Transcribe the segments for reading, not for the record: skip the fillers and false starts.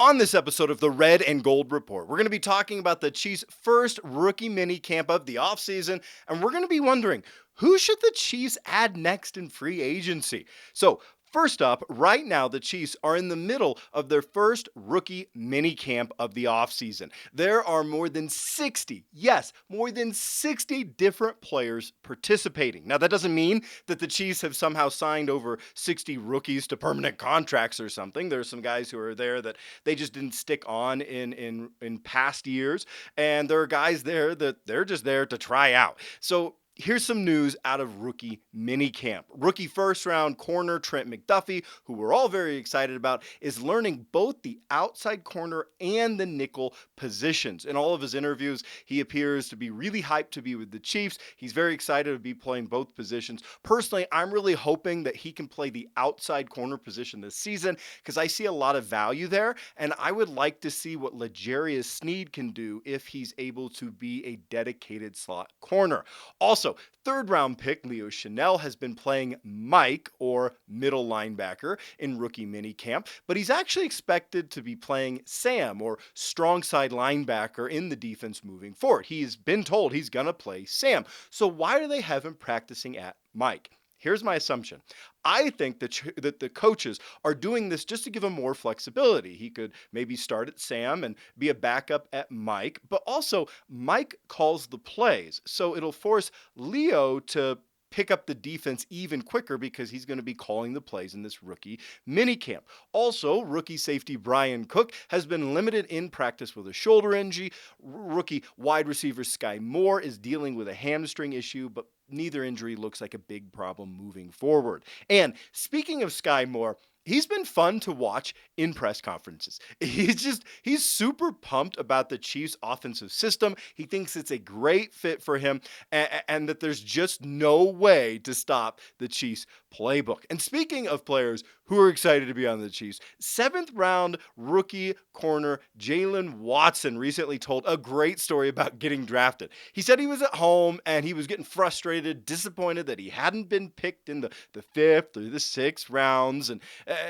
On this episode of the Red and Gold Report, we're going to be talking about the Chiefs' first rookie mini camp of the offseason, and we're going to be wondering who should the Chiefs add next in free agency? So, first up, right now, the Chiefs are in the middle of their first rookie mini camp of the offseason. There are more than 60, yes, more than 60 different players participating. Now, that doesn't mean that the Chiefs have somehow signed over 60 rookies to permanent contracts or something. There's some guys who are there that they just didn't stick on in past years, and there are guys there that they're just there to try out. So here's some news out of rookie minicamp. Rookie first round corner Trent McDuffie, who we're all very excited about, is learning both the outside corner and the nickel positions. In all of his interviews, he appears to be really hyped to be with the Chiefs. He's very excited to be playing both positions. Personally, I'm really hoping that he can play the outside corner position this season because I see a lot of value there, and I would like to see what L'Jarius Sneed can do if he's able to be a dedicated slot corner. Also, third round pick Leo Chanel has been playing Mike, or middle linebacker, in rookie minicamp, but he's actually expected to be playing Sam, or strong side linebacker, in the defense moving forward. He's been told he's going to play Sam. So why do they have him practicing at Mike? Here's my assumption. I think that the coaches are doing this just to give him more flexibility. He could maybe start at Sam and be a backup at Mike, but also Mike calls the plays. So it'll force Leo to pick up the defense even quicker because he's going to be calling the plays in this rookie minicamp. Also, rookie safety Brian Cook has been limited in practice with a shoulder injury. Rookie wide receiver Sky Moore is dealing with a hamstring issue, but neither injury looks like a big problem moving forward. And speaking of Sky Moore, he's been fun to watch in press conferences. He's super pumped about the Chiefs' offensive system. He thinks it's a great fit for him, and that there's just no way to stop the Chiefs' playbook. And speaking of players who are excited to be on the Chiefs, seventh round rookie corner Jalen Watson recently told a great story about getting drafted. He said he was at home and he was getting frustrated, disappointed that he hadn't been picked in the fifth or the sixth rounds, and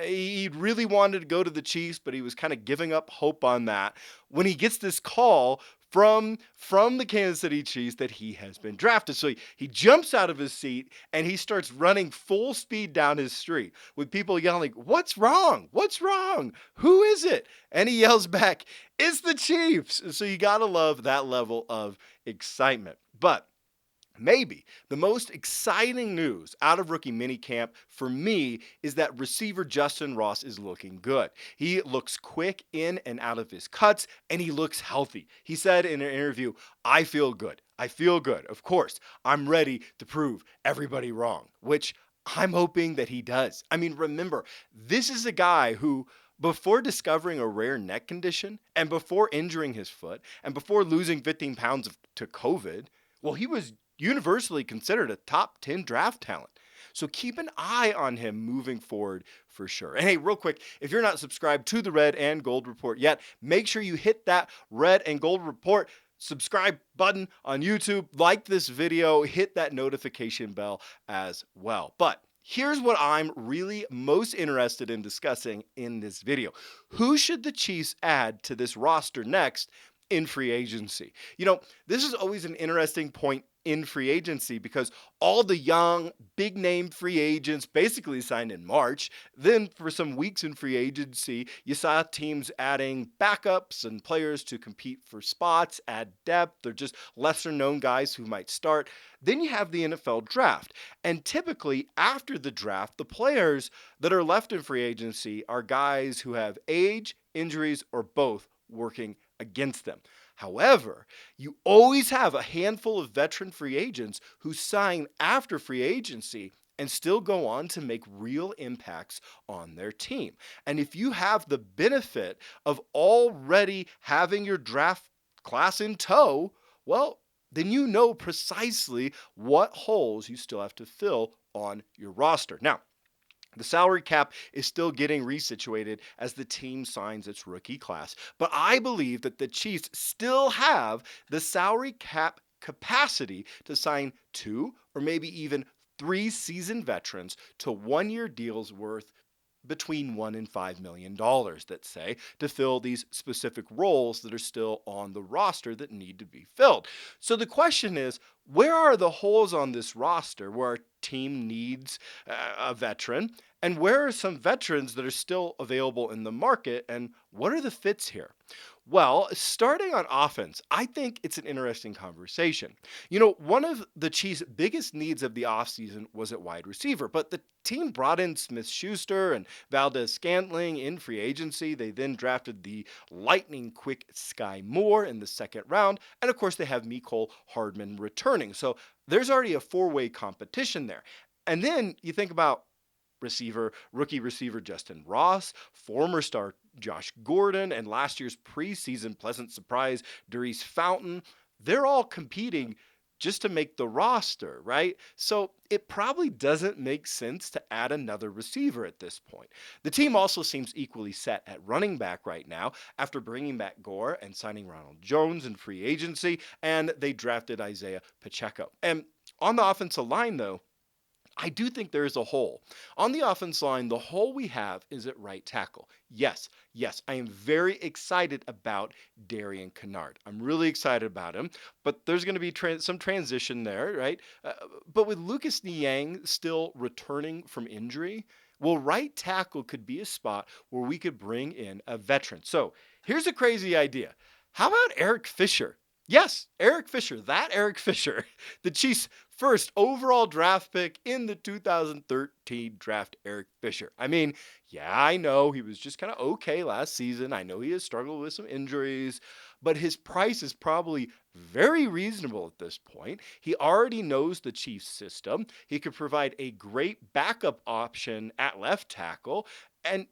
he really wanted to go to the Chiefs, but he was kind of giving up hope on that when he gets this call from the Kansas City Chiefs that he has been drafted. So he jumps out of his seat and he starts running full speed down his street with people yelling, "What's wrong? What's wrong? Who is it?" And he yells back, "It's the Chiefs." So you got to love that level of excitement. But maybe the most exciting news out of rookie minicamp for me is that receiver Justin Ross is looking good. He looks quick in and out of his cuts, and he looks healthy. He said in an interview, "I feel good. I feel good. Of course, I'm ready to prove everybody wrong," which I'm hoping that he does. I mean, remember, this is a guy who, before discovering a rare neck condition and before injuring his foot and before losing 15 pounds to COVID, well, he was universally considered a top 10 draft talent. So keep an eye on him moving forward for sure. And hey, real quick, if you're not subscribed to the Red and Gold Report yet, make sure you hit that Red and Gold Report subscribe button on YouTube, like this video, hit that notification bell as well. But here's what I'm really most interested in discussing in this video. Who should the Chiefs add to this roster next in free agency? This is always an interesting point in free agency because all the young, big name free agents basically signed in March. Then, for some weeks in free agency, you saw teams adding backups and players to compete for spots, add depth, or just lesser known guys who might start. Then you have the NFL draft. And typically, after the draft, the players that are left in free agency are guys who have age, injuries, or both working against them. However, you always have a handful of veteran free agents who sign after free agency and still go on to make real impacts on their team. And if you have the benefit of already having your draft class in tow, well, then you know precisely what holes you still have to fill on your roster. Now, the salary cap is still getting resituated as the team signs its rookie class, but I believe that the Chiefs still have the salary cap capacity to sign 2 or maybe even 3 seasoned veterans to 1-year deals worth between $1 and $5 million, let's say, to fill these specific roles that are still on the roster that need to be filled. So the question is, where are the holes on this roster where our team needs a veteran? And where are some veterans that are still available in the market? And what are the fits here? Well, starting on offense, I think it's an interesting conversation. One of the Chiefs' biggest needs of the offseason was at wide receiver, but the team brought in Smith Schuster and Valdez Scantling in free agency. They then drafted the lightning quick Sky Moore in the second round. And of course, they have Mecole Hardman returning. So there's already a four-way competition there. And then you think about rookie receiver Justin Ross, former star Josh Gordon, and last year's preseason pleasant surprise Darius Fountain. They're all competing just to make the roster, right? So it probably doesn't make sense to add another receiver at this point. The team also seems equally set at running back right now after bringing back Gore and signing Ronald Jones in free agency, and they drafted Isaiah Pacheco. And on the offensive line, though, I do think there is a hole. On the offense line, the hole we have is at right tackle. Yes, I am very excited about Darian Kennard. I'm really excited about him, but there's going to be some transition there, right? But with Lucas Niang still returning from injury, well, right tackle could be a spot where we could bring in a veteran. So here's a crazy idea. How about Eric Fisher? Yes, Eric Fisher, that Eric Fisher, the Chiefs' first overall draft pick in the 2013 draft, Eric Fisher. I mean, yeah, I know he was just kind of okay last season. I know he has struggled with some injuries, but his price is probably very reasonable at this point. He already knows the Chiefs system. He could provide a great backup option at left tackle. And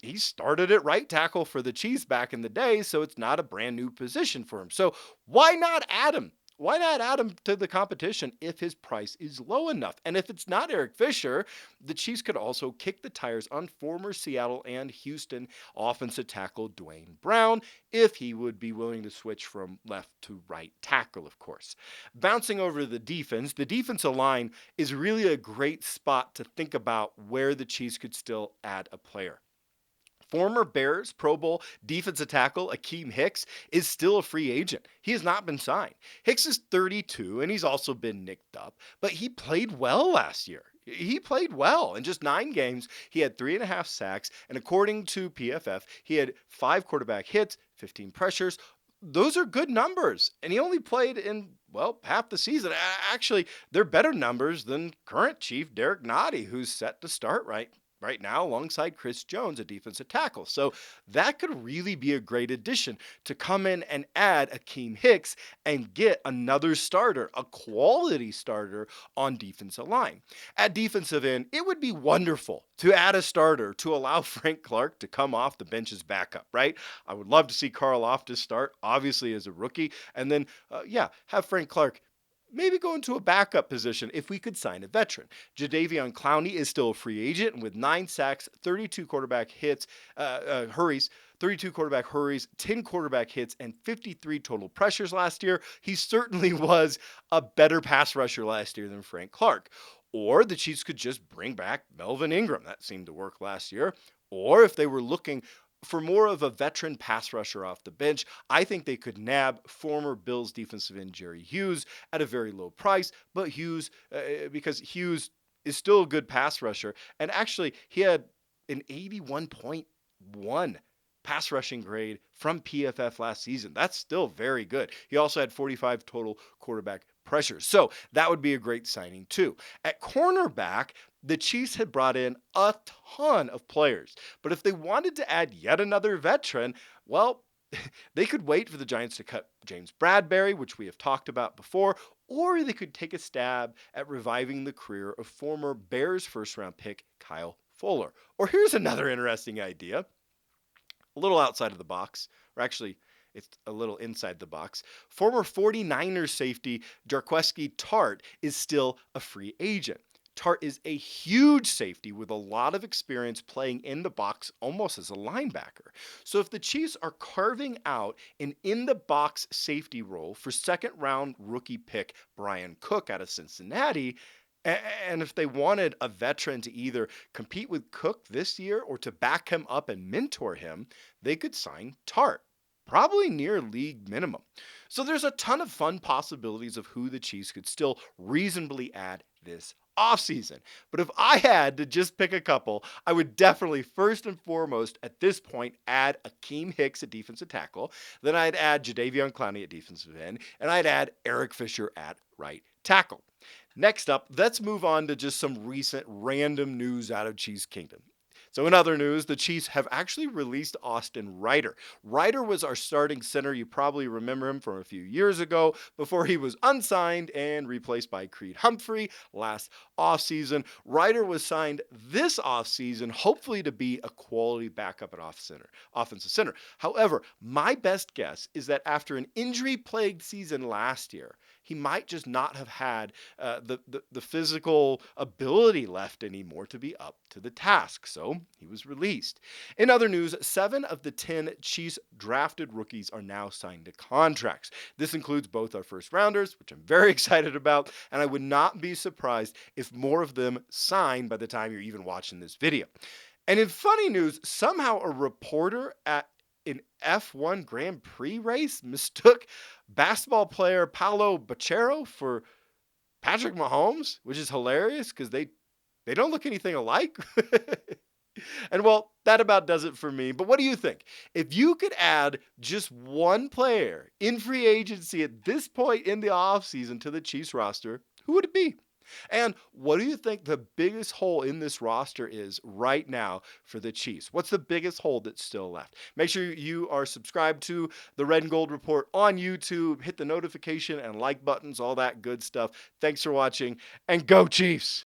he started at right tackle for the Chiefs back in the day, so it's not a brand new position for him. So why not add him? Why not add him to the competition if his price is low enough? And if it's not Eric Fisher, the Chiefs could also kick the tires on former Seattle and Houston offensive tackle Dwayne Brown if he would be willing to switch from left to right tackle, of course. Bouncing over to the defensive line is really a great spot to think about where the Chiefs could still add a player. Former Bears Pro Bowl defensive tackle Akeem Hicks is still a free agent. He has not been signed. Hicks is 32 and he's also been nicked up, but he played well last year. He played well. In just 9 games, he had 3.5 sacks, and according to PFF, he had 5 quarterback hits, 15 pressures. Those are good numbers, and he only played in, well, half the season. Actually, they're better numbers than current Chief Derek Nottie, who's set to start right now alongside Chris Jones, a defensive tackle. So that could really be a great addition to come in and add Akeem Hicks and get another starter, a quality starter on defensive line. At defensive end, it would be wonderful to add a starter to allow Frank Clark to come off the bench as backup, right? I would love to see Carl Loftus start, obviously as a rookie, and then, have Frank Clark maybe go into a backup position if we could sign a veteran. Jadeveon Clowney is still a free agent, and with 9 sacks, 32 quarterback hits, hurries, 32 quarterback hurries, 10 quarterback hits, and 53 total pressures last year. He certainly was a better pass rusher last year than Frank Clark. Or the Chiefs could just bring back Melvin Ingram. That seemed to work last year. Or if they were looking for more of a veteran pass rusher off the bench, I think they could nab former Bills defensive end Jerry Hughes at a very low price. But because Hughes is still a good pass rusher, and actually he had an 81.1 pass rushing grade from PFF last season. That's still very good. He also had 45 total quarterback pressures. So that would be a great signing too. At cornerback, the Chiefs had brought in a ton of players. But if they wanted to add yet another veteran, well, they could wait for the Giants to cut James Bradberry, which we have talked about before, or they could take a stab at reviving the career of former Bears first-round pick Kyle Fuller. Or here's another interesting idea, a little outside of the box, or actually it's a little inside the box. Former 49ers safety Jarqueski Tart is still a free agent. Tart is a huge safety with a lot of experience playing in the box almost as a linebacker. So if the Chiefs are carving out an in-the-box safety role for second-round rookie pick Brian Cook out of Cincinnati, And if they wanted a veteran to either compete with Cook this year or to back him up and mentor him, they could sign Tart, probably near league minimum. So there's a ton of fun possibilities of who the Chiefs could still reasonably add this offseason. But if I had to just pick a couple, I would definitely first and foremost at this point add Akeem Hicks at defensive tackle. Then I'd add Jadeveon Clowney at defensive end, and I'd add Eric Fisher at right tackle. Next up, let's move on to just some recent random news out of Chiefs Kingdom. So, in other news, the Chiefs have actually released Austin Ryder. Ryder was our starting center. You probably remember him from a few years ago before he was unsigned and replaced by Creed Humphrey last offseason. Ryder was signed this offseason, hopefully to be a quality backup at offensive center. However, my best guess is that after an injury plagued season last year, he might just not have had the physical ability left anymore to be up to the task. So he was released. In other news, 7 of the 10 Chiefs drafted rookies are now signed to contracts. This includes both our first rounders, which I'm very excited about, and I would not be surprised if more of them sign by the time you're even watching this video. And in funny news, somehow a reporter at an F1 Grand Prix race mistook basketball player Paulo Bachero for Patrick Mahomes, which is hilarious because they don't look anything alike. And well, that about does it for me. But what do you think? If you could add just one player in free agency at this point in the offseason to the Chiefs roster, who would it be? And what do you think the biggest hole in this roster is right now for the Chiefs? What's the biggest hole that's still left? Make sure you are subscribed to the Red and Gold Report on YouTube. Hit the notification and like buttons, all that good stuff. Thanks for watching, and go Chiefs!